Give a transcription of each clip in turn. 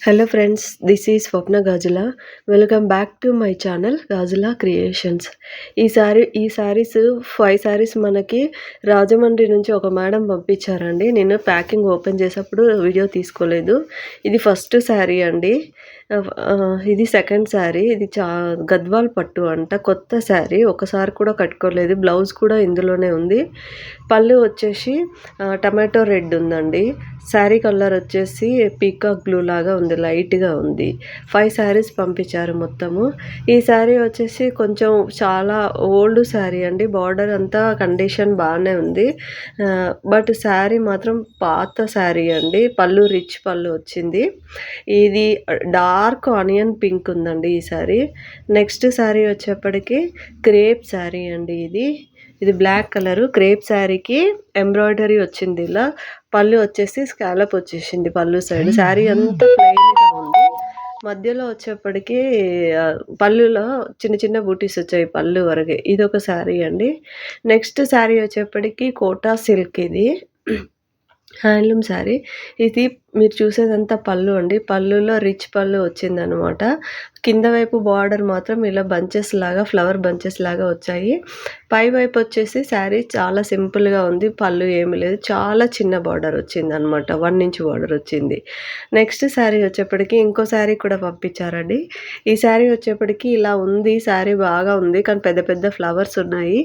Hello friends, this is Swapna Gajula. Welcome back to my channel Gajula creations. ఈ శారీస్ 5 శారీస్ మనకి రాజమండ్రి నుంచి ఒక madam పంపించారండి. నేను ప్యాకింగ్ ఓపెన్ చేసేప్పుడు వీడియో తీసుకోలేదు. ఇది ఫస్ట్ శారీ అండి. ఇది సెకండ్ శారీ. ఇది గద్వాల్ పట్టు అంట. కొత్త శారీ, ఒకసారి కూడా కట్టుకోలేదు. బ్లౌజ్ కూడా ఇందులోనే ఉంది. పళ్ళు వచ్చేసి టమాటో రెడ్ ఉందండి. శారీ కలర్ వచ్చేసి పీకాక్ బ్లూ లాగా ఉంది, లైట్గా ఉంది. 5 శారీస్ పంపించారు మొత్తము. ఈ శారీ వచ్చేసి కొంచెం చాలా ఓల్డ్ శారీ అండి. బార్డర్ అంతా కండిషన్ బాగానే ఉంది, బట్ శారీ మాత్రం పాత శారీ అండి. పళ్ళు రిచ్ పళ్ళు వచ్చింది. ఇది డార్క్ ఆనియన్ పింక్ ఉందండి ఈ శారీ. నెక్స్ట్ శారీ వచ్చేప్పటికి క్రేప్ శారీ అండి. ఇది బ్లాక్ కలరు. క్రేప్ శారీకి ఎంబ్రాయిడరీ వచ్చింది. ఇలా పళ్ళు వచ్చేసి స్కాలప్ వచ్చేసింది పళ్ళు సైడ్. శారీ అంతా ప్లెయిన్గా ఉంది. మధ్యలో వచ్చేప్పటికి పళ్ళులో చిన్న చిన్న బూటీస్ వచ్చాయి పళ్ళు వరకే. ఇది ఒక శారీ అండి. నెక్స్ట్ శారీ వచ్చేప్పటికి కోటా సిల్క్. ఇది హ్యాండ్లూమ్ శారీ. ఇది మీరు చూసేదంతా పళ్ళు అండి. పళ్ళులో రిచ్ పళ్ళు వచ్చిందనమాట. కింద వైపు బార్డర్ మాత్రం ఇలా బంచెస్ లాగా, ఫ్లవర్ బంచెస్ లాగా వచ్చాయి. పై వైపు వచ్చేసి శారీ చాలా సింపుల్గా ఉంది. పళ్ళు ఏమి లేదు, చాలా చిన్న బార్డర్ వచ్చింది అనమాట. 1 ఇంచ్ బార్డర్ వచ్చింది. నెక్స్ట్ శారీ వచ్చేప్పటికి ఇంకో శారీ కూడా పంపించారండి. ఈ శారీ వచ్చేప్పటికి ఇలా ఉంది. శారీ బాగా ఉంది, కానీ పెద్ద పెద్ద ఫ్లవర్స్ ఉన్నాయి.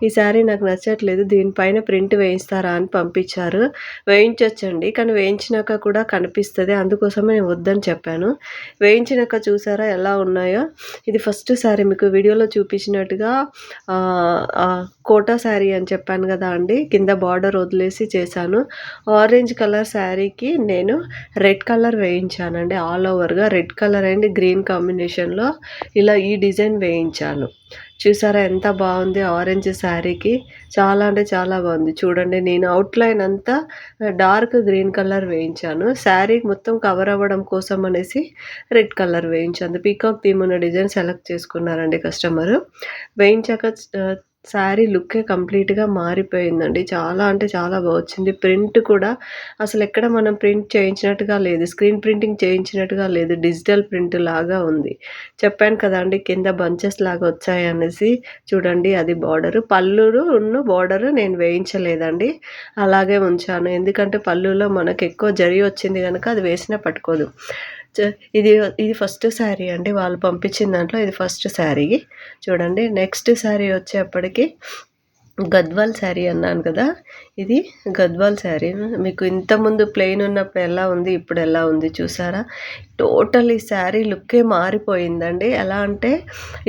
ఈ శారీ నాకు నచ్చట్లేదు. దీనిపైన ప్రింట్ వేయిస్తారా అని పంపించారు. వేయించొచ్చండి, కానీ వేయించినాక కూడా కనిపిస్తుంది. అందుకోసమే నేను వద్దని చెప్పాను. వేయించినాక చూసారా ఎలా ఉన్నాయో. ఇది ఫస్ట్ శారీ, మీకు వీడియోలో చూపించినట్టుగా కోటా శారీ అని చెప్పాను కదా అండి. కింద బార్డర్ వదిలేసి చేశాను. ఆరెంజ్ కలర్ శారీకి నేను రెడ్ కలర్ వేయించానండి. ఆల్ ఓవర్గా రెడ్ కలర్ అండ్ గ్రీన్ కాంబినేషన్లో ఇలా ఈ డిజైన్ వేయించాను. చూసారా ఎంత బాగుంది. ఆరెంజ్ శారీకి చాలా అంటే చాలా బాగుంది. చూడండి, నేను అవుట్లైన్ అంతా డార్క్ గ్రీన్ కలర్ వేయించాను. శారీ మొత్తం కవర్ అవ్వడం కోసం అనేసి రెడ్ కలర్ వేయించాను. పీకాక్ థీమ్ ఉన్న డిజైన్ సెలెక్ట్ చేసుకున్నారండి కస్టమరు. వేయించాక శారీ లుక్కే కంప్లీట్గా మారిపోయిందండి. చాలా అంటే చాలా బాగా వచ్చింది. ప్రింట్ కూడా అసలు ఎక్కడ మనం ప్రింట్ చేయించినట్టుగా లేదు, స్క్రీన్ ప్రింటింగ్ చేయించినట్టుగా లేదు, డిజిటల్ ప్రింట్ లాగా ఉంది. చెప్పాను కదా అండి, కింద బంచెస్ లాగా వచ్చాయి అనేసి. చూడండి, అది బార్డరు. పళ్ళును బార్డరు నేను వేయించలేదండి, అలాగే ఉంచాను. ఎందుకంటే పళ్ళులో మనకు ఎక్కువ జరి వచ్చింది కనుక అది వేసినా పట్టుకోదు. ఇది ఫస్ట్ శారీ అండి. వాళ్ళు పంపించిన దాంట్లో ఇది ఫస్ట్ శారీ. చూడండి, నెక్స్ట్ శారీ వచ్చేప్పటికి గద్వాల్ శారీ అన్నాను కదా. ఇది గద్వాల్ శారీ. మీకు ఇంతకుముందు ప్లెయిన్ ఉన్నప్పుడు ఎలా ఉంది, ఇప్పుడు ఎలా ఉంది చూసారా. టోటల్ ఈ శారీ లుక్కే మారిపోయిందండి. ఎలా అంటే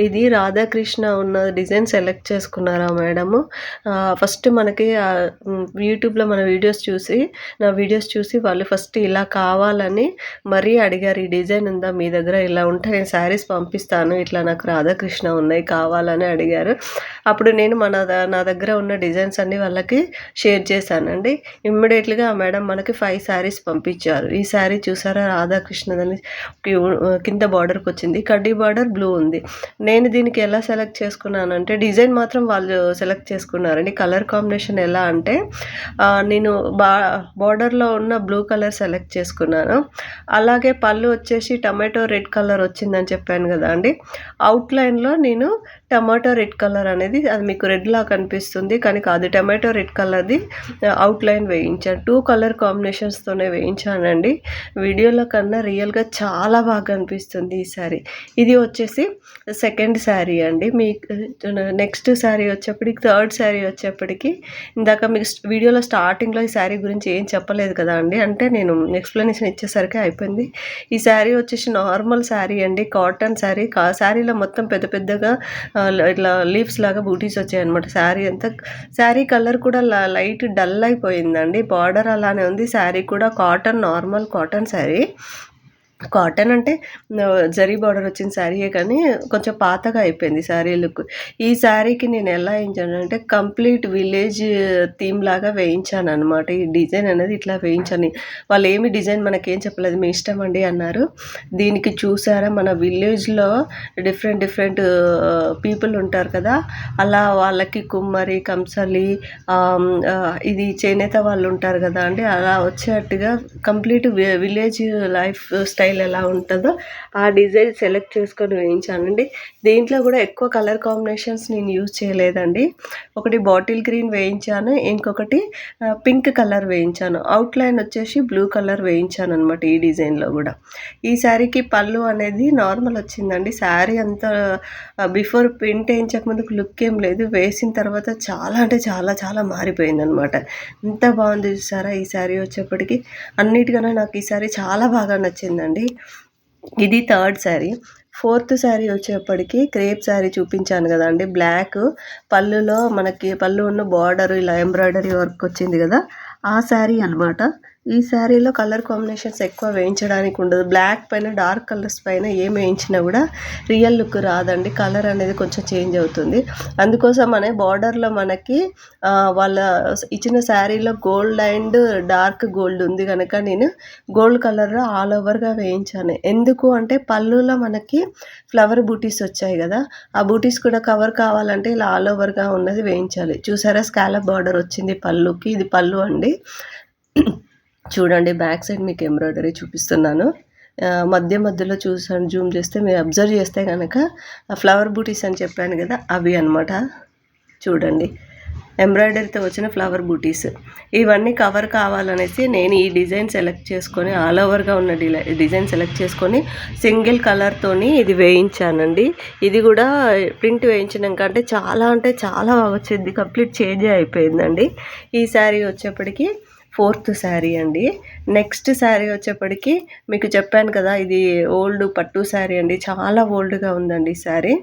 ఇది రాధాకృష్ణ ఉన్న డిజైన్ సెలెక్ట్ చేసుకున్నారు ఆ మేడము. ఫస్ట్ మనకి యూట్యూబ్లో మన నా వీడియోస్ చూసి వాళ్ళు ఫస్ట్ ఇలా కావాలని మరీ అడిగారు. ఈ డిజైన్ ఉందా మీ దగ్గర, ఇలా ఉంటే నేను శారీస్ పంపిస్తాను, ఇట్లా నాకు రాధాకృష్ణ ఉన్నాయి కావాలని అడిగారు. అప్పుడు నేను నా దగ్గర ఉన్న డిజైన్స్ అన్నీ వాళ్ళకి షేర్ చేశానండి. ఇమ్మీడియట్లీగా ఆ మేడం మనకి 5 శారీస్ పంపించారు. ఈ శారీ చూసారా, రాధాకృష్ణదని కింద బార్డర్కి వచ్చింది. కడ్డీ బార్డర్ బ్లూ ఉంది. నేను దీనికి ఎలా సెలెక్ట్ చేసుకున్నానంటే, డిజైన్ మాత్రం వాళ్ళు సెలెక్ట్ చేసుకున్నారండి. కలర్ కాంబినేషన్ ఎలా అంటే నేను బార్డర్లో ఉన్న బ్లూ కలర్ సెలెక్ట్ చేసుకున్నాను. అలాగే పళ్ళు వచ్చేసి టమాటో రెడ్ కలర్ వచ్చిందని చెప్పాను కదా అండి. అవుట్లైన్లో నేను టమాటో రెడ్ కలర్ అనేది, అది మీకు రెడ్లా కనిపిస్తుంది కానీ కాదు, టమాటో రెడ్ కలర్ది అవుట్లైన్ వేయించాను. 2 కలర్ కాంబినేషన్స్తోనే వేయించానండి. వీడియోలో కన్నా రియల్గా చాలా బాగా అనిపిస్తుంది ఈ శారీ. ఇది వచ్చేసి సెకండ్ శారీ అండి. నెక్స్ట్ శారీ వచ్చేప్పటికి, థర్డ్ శారీ వచ్చేప్పటికి, ఇందాక మీకు వీడియోలో స్టార్టింగ్లో ఈ శారీ గురించి ఏం చెప్పలేదు కదా అండి, అంటే నేను ఎక్స్ప్లెనేషన్ ఇచ్చేసరికి అయిపోయింది. ఈ శారీ వచ్చేసి నార్మల్ శారీ అండి, కాటన్ శారీ. శారీలో మొత్తం పెద్ద పెద్దగా ఇట్లా లీవ్స్ లాగా బూటీస్ వచ్చాయి అనమాట. శారీ అంతా, శారీ కలర్ కూడా లైట్ డల్ అయిపోయిందండి. బార్డర్ అలానే ఉంది. శారీ కూడా cotton, normal cotton sari. Cotton అంటే జరీ బార్డర్ వచ్చిన శారీయే, కానీ కొంచెం పాతగా అయిపోయింది శారీ లుక్. ఈ శారీకి నేను ఎలా వేయించానంటే కంప్లీట్ విలేజ్ థీమ్ లాగా వేయించాను అనమాట. ఈ డిజైన్ అనేది ఇట్లా వేయించాను. వాళ్ళు ఏమి డిజైన్ మనకేం చెప్పలేదు, మీ ఇష్టం అండి అన్నారు. దీనికి చూసారా, మన విలేజ్లో డిఫరెంట్ పీపుల్ ఉంటారు కదా, అలా వాళ్ళకి కుమ్మరి, కంసలి, ఇది చేనేత వాళ్ళు ఉంటారు కదా అండి, అలా వచ్చేట్టుగా complete village life style style ఎలా ఉంటుందో ఆ డిజైన్ సెలెక్ట్ చేసుకొని వేయించానండి. దీంట్లో కూడా ఎక్కువ కలర్ కాంబినేషన్స్ నేను యూజ్ చేయలేదండి. ఒకటి బాటిల్ గ్రీన్ వేయించాను, ఇంకొకటి పింక్ కలర్ వేయించాను. అవుట్లైన్ వచ్చేసి బ్లూ కలర్ వేయించాను అనమాట ఈ డిజైన్లో కూడా. ఈ శారీకి పళ్ళు అనేది నార్మల్ వచ్చిందండి. శారీ అంతా బిఫోర్ ప్రింట్ వేయించక ముందుకు లుక్ ఏం లేదు, వేసిన తర్వాత చాలా అంటే చాలా చాలా మారిపోయిందనమాట. ఎంత బాగుంది చూసారా ఈ శారీ వచ్చేప్పటికి. అన్నిటికన్నా నాకు ఈ శారీ చాలా బాగా నచ్చిందండి. ఇది థర్డ్ శారీ. ఫోర్త్ శారీ వచ్చేప్పటికి క్రేప్ శారీ చూపించాను కదండి, బ్లాక్ పళ్ళులో మనకి పళ్ళు ఉన్న బార్డర్ ఇలా ఎంబ్రాయిడరీ వర్క్ వచ్చింది కదా, ఆ శారీ అనమాట. ఈ శారీలో కలర్ కాంబినేషన్స్ ఎక్కువ వేయించడానికి ఉండదు. బ్లాక్ పైన డార్క్ కలర్స్ పైన ఏం వేయించినా కూడా రియల్ లుక్ రాదండి, కలర్ అనేది కొంచెం చేంజ్ అవుతుంది. అందుకోసం అనే బార్డర్లో మనకి వాళ్ళ ఇచ్చిన శారీలో గోల్డ్ అండ్ డార్క్ గోల్డ్ ఉంది కనుక నేను గోల్డ్ కలర్లో ఆల్ ఓవర్గా వేయించాను. ఎందుకు అంటే పళ్ళులో మనకి ఫ్లవర్ బూటీస్ వచ్చాయి కదా, ఆ బూటీస్ కూడా కవర్ కావాలంటే ఇలా ఆల్ ఓవర్గా ఉన్నది వేయించాలి. చూసారా స్కాలప్ బార్డర్ వచ్చింది పళ్ళుకి, ఇది పళ్ళు అండి. చూడండి బ్యాక్ సైడ్ మీకు ఎంబ్రాయిడరీ చూపిస్తున్నాను. మధ్య మధ్యలో చూసాను, జూమ్ చేస్తే మీరు అబ్జర్వ్ చేస్తే కనుక ఫ్లవర్ బూటీస్ అని చెప్పాను కదా, అవి అనమాట. చూడండి ఎంబ్రాయిడరీతో వచ్చిన ఫ్లవర్ బూటీస్. ఇవన్నీ కవర్ కావాలనేసి నేను ఈ డిజైన్ సెలెక్ట్ చేసుకొని ఆల్ ఓవర్గా ఉన్న డిజైన్ సెలెక్ట్ చేసుకొని సింగిల్ కలర్తోని ఇది వేయించానండి. ఇది కూడా ప్రింట్ వేయించినాక అంటే చాలా బాగా వచ్చింది, కంప్లీట్ చేంజ్ అయిపోయిందండి. ఈ శారీ వచ్చేప్పటికి ఫోర్త్ శారీ అండి. నెక్స్ట్ శారీ వచ్చేప్పటికి మీకు చెప్పాను కదా, ఇది ఓల్డ్ పట్టు శారీ అండి, చాలా ఓల్డ్గా ఉందండి ఈ శారీ.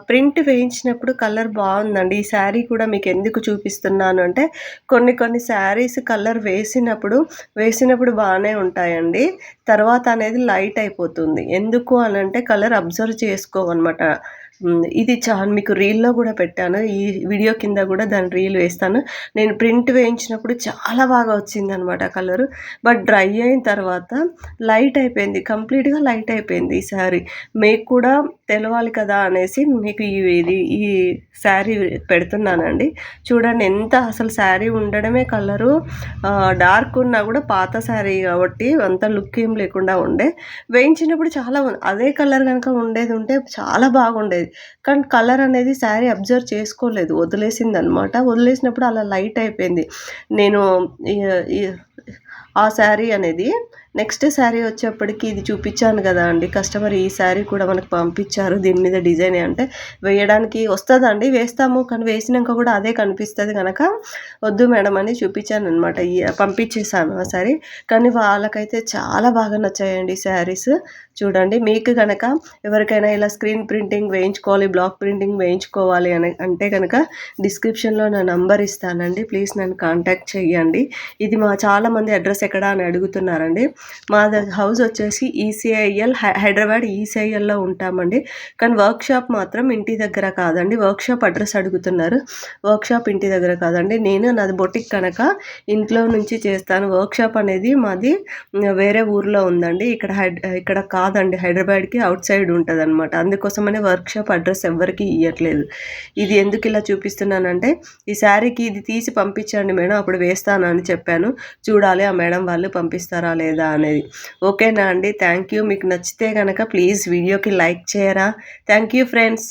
ప్రింట్ వేయించినప్పుడు కలర్ బాగుందండి. ఈ శారీ కూడా మీకు ఎందుకు చూపిస్తున్నాను అంటే కొన్ని శారీస్ కలర్ వేసినప్పుడు బాగానే ఉంటాయండి, తర్వాత అనేది లైట్ అయిపోతుంది. ఎందుకు అని అంటే కలర్ అబ్జర్వ్ చేసుకోవన్నమాట. ఇది మీకు రీల్లో కూడా పెట్టాను, ఈ వీడియో కింద కూడా దాని రీల్ వేస్తాను. నేను ప్రింట్ వేయించినప్పుడు చాలా బాగా వచ్చిందనమాట కలరు, బట్ డ్రై అయిన తర్వాత లైట్ అయిపోయింది, కంప్లీట్గా లైట్ అయిపోయింది ఈ శారీ. మీకు కూడా తెలవాలి కదా అనేసి మీకు ఈ శారీ పెడుతున్నానండి. చూడండి ఎంత అసలు శారీ ఉండడమే కలరు డార్క్ ఉన్నా కూడా పాత శారీ కాబట్టి అంత లుక్ ఏం లేకుండా ఉండే. వేయించినప్పుడు చాలా అదే కలర్ కనుక ఉంటే చాలా బాగుండేది, కానీ కలర్ అనేది శారీ అబ్జర్వ్ చేసుకోలేదు, వదిలేసింది అనమాట. వదిలేసినప్పుడు అలా లైట్ అయిపోయింది. నేను ఆ శారీ అనేది నెక్స్ట్ శారీ వచ్చేప్పటికి ఇది చూపించాను కదా అండి, కస్టమర్ ఈ శారీ కూడా మనకు పంపించారు, దీని మీద డిజైన్ అంటే వేయడానికి వస్తుందండి, వేస్తాము, కానీ వేసినాక కూడా అదే కనిపిస్తుంది కనుక వద్దు మేడం అని చూపించాను అనమాట. పంపించేసాను ఆ శారీ, కానీ వాళ్ళకైతే చాలా బాగా నచ్చాయండి శారీస్. చూడండి మీకు కనుక ఎవరికైనా ఇలా స్క్రీన్ ప్రింటింగ్ వేయించుకోవాలి, బ్లాక్ ప్రింటింగ్ వేయించుకోవాలి అని అంటే కనుక డిస్క్రిప్షన్లో నా నంబర్ ఇస్తానండి, ప్లీజ్ నన్ను కాంటాక్ట్ చేయండి. ఇది చాలామంది అడ్రస్ ఎక్కడ అని అడుగుతున్నారండి. మా హౌస్ వచ్చేసి ఈసీఐఎల్ హైదరాబాద్ ఈసీఐఎల్లో ఉంటామండి, కానీ వర్క్షాప్ మాత్రం ఇంటి దగ్గర కాదండి. వర్క్షాప్ అడ్రస్ అడుగుతున్నారు, వర్క్షాప్ ఇంటి దగ్గర కాదండి. నాది బొటిక్ కనుక ఇంట్లో నుంచి చేస్తాను. వర్క్షాప్ అనేది మాది వేరే ఊర్లో ఉందండి, ఇక్కడ కాదండి, హైదరాబాద్కి అవుట్ సైడ్ ఉంటుంది అనమాట. అందుకోసమనే వర్క్షాప్ అడ్రస్ ఎవరికి ఇవ్వట్లేదు. ఇది ఎందుకు ఇలా చూపిస్తున్నానంటే ఈ శారీకి ఇది తీసి పంపించండి మేడం, అప్పుడు వేస్తాను అని చెప్పాను. చూడాలి ఆ మేడం వాళ్ళు పంపిస్తారా లేదా అనేది. ఓకేనా అండి, థ్యాంక్ యూ. మీకు నచ్చితే కనుక ప్లీజ్ వీడియోకి లైక్ చేయరా. Thank you friends.